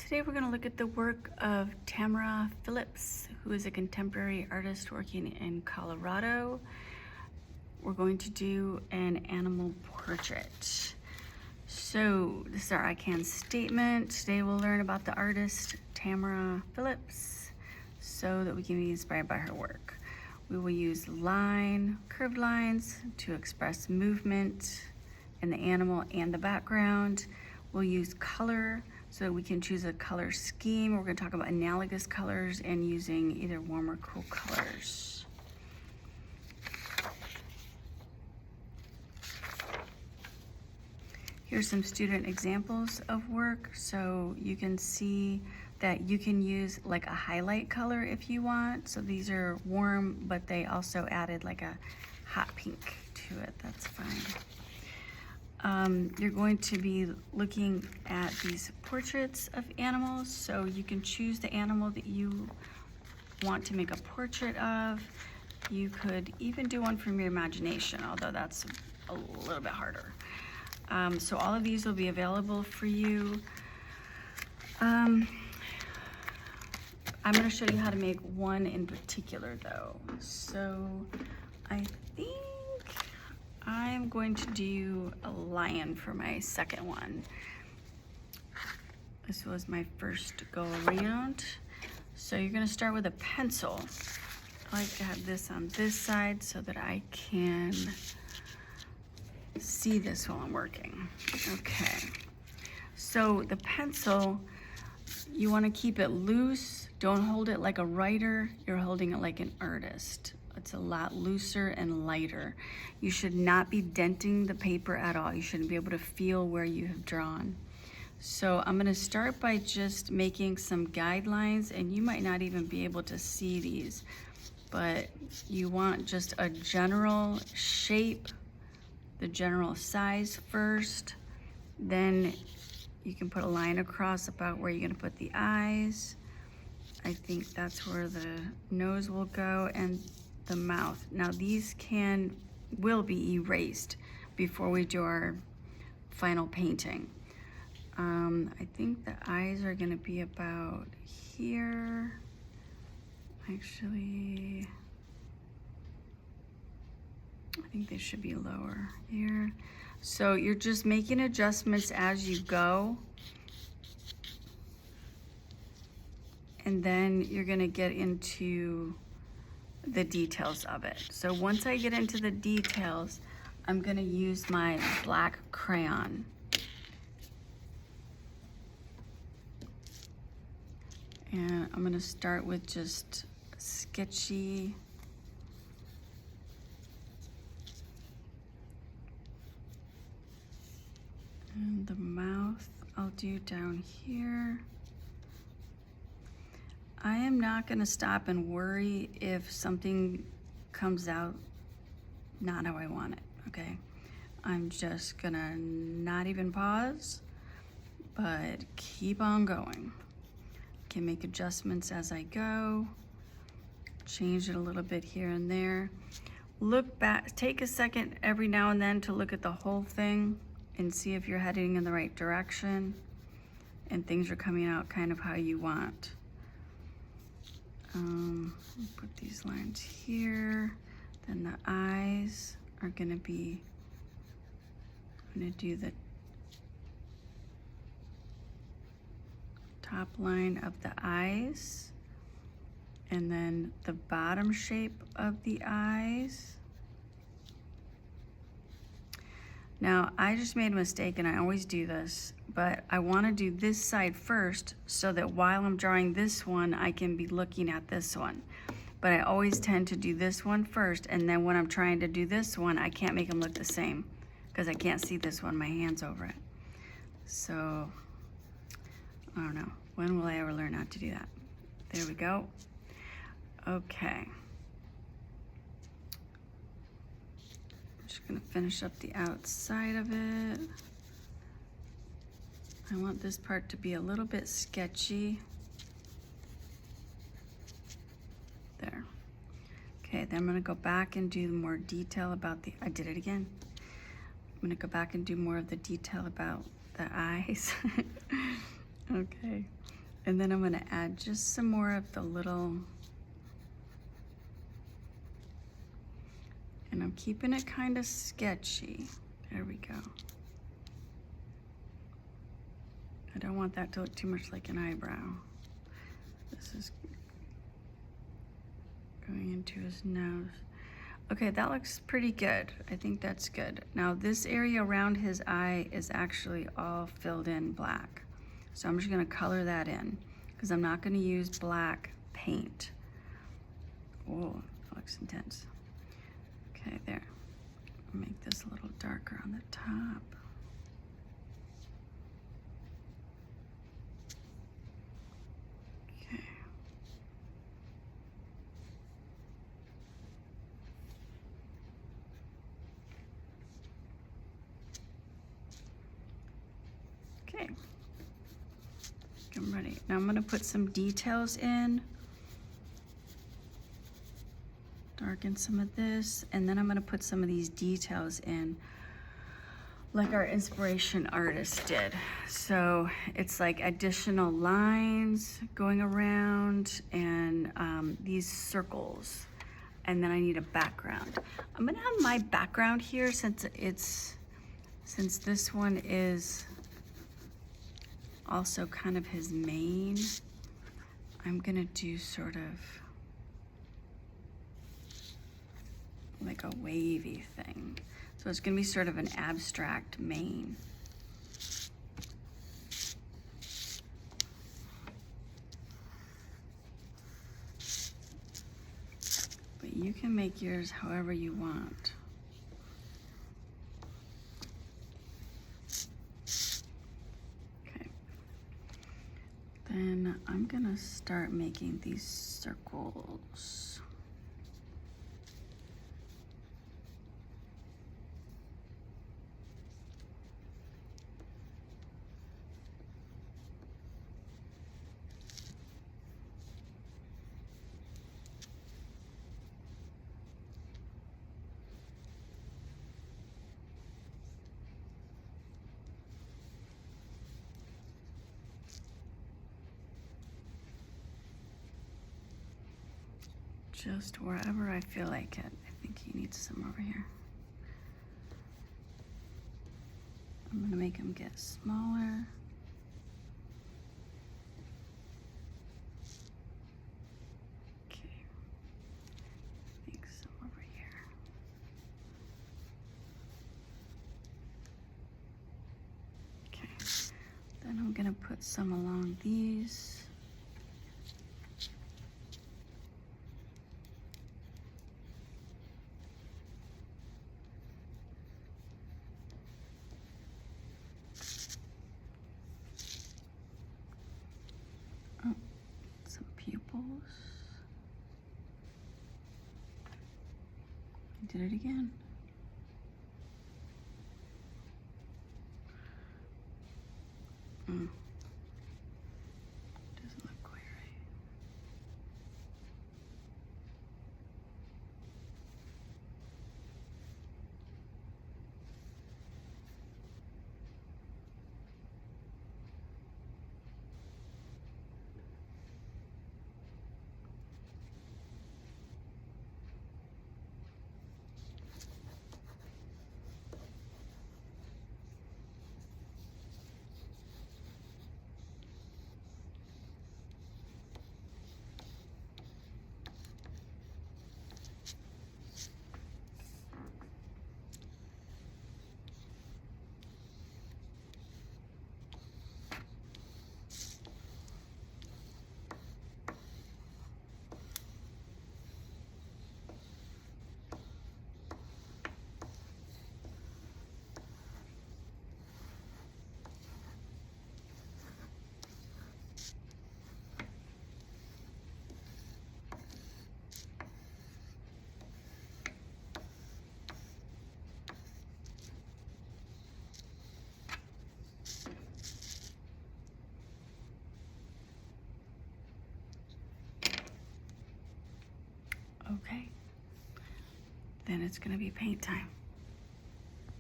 Today we're going to look at the work of Tamara Phillips, who is a contemporary artist working in Colorado. We're going to do an animal portrait. So this is our I Can statement. Today we'll learn about the artist Tamara Phillips so that we can be inspired by her work. We will use curved lines to express movement in the animal and the background. We'll use color so that we can choose a color scheme. We're going to talk about analogous colors and using either warm or cool colors. Here's some student examples of work. So you can see that you can use like a highlight color if you want. So these are warm, but they also added like a hot pink to it. That's fine. You're going to be looking at these portraits of animals, so you can choose the animal that you want to make a portrait of. You could even do one from your imagination, although that's a little bit harder. So all of these will be available for you. I'm going to show you how to make one in particular though. So I think I'm going to do a lion for my second one. This was my first go around. So you're gonna start with a pencil. I like to have this on this side so that I can see this while I'm working. Okay, so the pencil, you wanna keep it loose. Don't hold it like a writer, you're holding it like an artist. It's a lot looser and lighter. You should not be denting the paper at all. You shouldn't be able to feel where you have drawn. So I'm gonna start by just making some guidelines, and you might not even be able to see these, but you want just a general shape, the general size first, then you can put a line across about where you're gonna put the eyes. I think that's where the nose will go, and the mouth. Now these will be erased before we do our final painting. I think the eyes are gonna be about here. Actually, I think they should be lower here. So you're just making adjustments as you go. And then you're gonna get into the details of it. So once I get into the details, I'm gonna use my black crayon. And I'm gonna start with just sketchy. And the mouth I'll do down here. I am not gonna stop and worry if something comes out not how I want it, okay? I'm just gonna not even pause, but keep on going. Can make adjustments as I go, change it a little bit here and there. Look back, take a second every now and then to look at the whole thing and see if you're heading in the right direction and things are coming out kind of how you want. Put these lines here. Then the eyes are gonna be, I'm gonna do the top line of the eyes and then the bottom shape of the eyes. Now, I just made a mistake, and I always do this, but I want to do this side first so that while I'm drawing this one, I can be looking at this one. But I always tend to do this one first, and then when I'm trying to do this one, I can't make them look the same because I can't see this one, my hand's over it. So, I don't know. When will I ever learn how to do that? There we go. Okay. Just gonna finish up the outside of it. I want this part to be a little bit sketchy. There. Okay, then I'm gonna go back and do more detail about I did it again. I'm gonna go back and do more of the detail about the eyes. Okay, And then I'm gonna add just some more of the little, and I'm keeping it kind of sketchy. There we go. I don't want that to look too much like an eyebrow. This is going into his nose. Okay, that looks pretty good. I think that's good. Now this area around his eye is actually all filled in black. So I'm just gonna color that in because I'm not gonna use black paint. Oh, that looks intense. Okay, there. I'll make this a little darker on the top. Okay. Okay. I'm ready. Now I'm gonna put some details in. Darken some of this, and then I'm gonna put some of these details in like our inspiration artist did. So it's like additional lines going around and these circles. And then I need a background. I'm gonna have my background here since this one is also kind of his main. I'm gonna do sort of like a wavy thing. So it's gonna be sort of an abstract mane. But you can make yours however you want. Okay. Then I'm gonna start making these circles. Just wherever I feel like it. I think he needs some over here. I'm gonna make him get smaller. Okay. I think some over here. Okay. Then I'm gonna put some along these. Did it again. Doesn't look quite right. Okay. Then it's gonna be paint time.